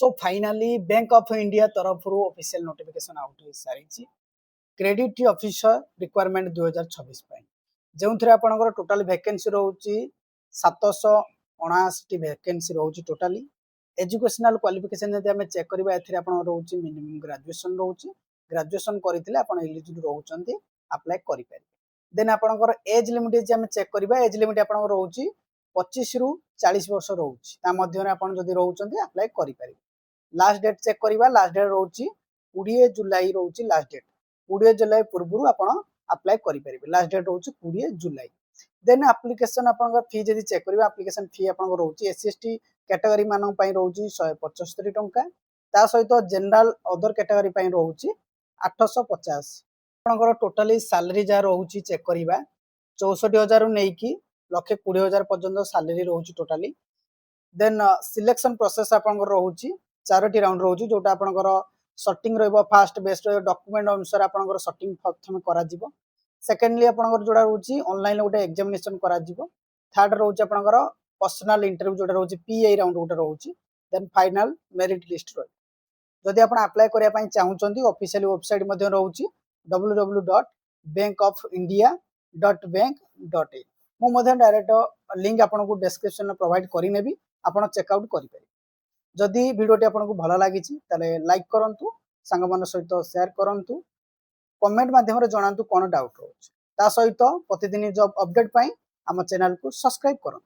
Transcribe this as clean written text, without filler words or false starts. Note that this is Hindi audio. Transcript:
So finally bank of India तरफ ऑफिशियल नोटिफिकेशन आउट हो सारी क्रेडिट ऑफिसर रिक्वायरमेंट 2026 जो थे आपंकर टोटाल वैकेंसी रोचे 779 वैकेंसी रोचे टोटाली एजुकेशनल क्वालिफिकेशन जब आम चेक करवा रोचे मिनिमम ग्रेजुएशन रोचे ग्रेजुएशन करते एलिजिबल रोचे अप्लाई करें देन आपंकर एज लिमिट आम चेक करवा एज लिमिट आप रोचे 25 रु 40 वर्ष रोचे रोचे अप्लाई करें लास्ट डेट चेक करवा लास्ट डेट रोचे 20 जुलाई रोचे लास्ट डेट 20 जुलाई पूर्व आप अप्लाई करेंगे लास्ट डेट रोचे 20 जुलाई देन एप्लिकेशन आप फी जब चेक करेंगे एप्लिकेशन फी आप रोचे एससी एसटी कैटेगरी मान रोचे 175 टंका ता सहित जनरल अदर कैटेगरी रोचे 850 आपंकर टोटाली सैलरी जहाँ रोचे चेक करवा 64,000 नहीं कि 1,20,000 पर्यंत सैलरी रोचे टोटाली देन सिलेक्शन प्रोसेस आपंकर रोचे 4टी राउंड रोचे जोटा आपंकर सर्टिंग फास्ट बेस्ट डॉक्यूमेंट अनुसार आपंकर सर्टिंग प्रथम करा सेकेंडली आपंकर जोड़ा रोचे ऑनलाइन गोटे एग्जामिनेशन करा थर्ड रोचे आपंकर पर्सनल इंटरव्यू जोटा रोचे पीआई राउंड गोटे रोचे देन फाइनल मेरिट लिस्ट रही जदि आप अप्लाई करने चाहूँगी ऑफिशियल वेबसाइट रोचे www.bankofindia.bank.in मुझे डायरेक्ट लिंक आपको डिस्क्रिप्शन में प्रोवाइड करी आप चेकआउट करेंगे जदि वीडियोटी आपको भल लगी लाइक करूँ सांग मान सहित शेयर करूँ कमेंट माध्यम जनातु कौन डाउट रोचे सहित प्रतिदिन जॉब अपडेट आम चैनल को सब्सक्राइब करूँ।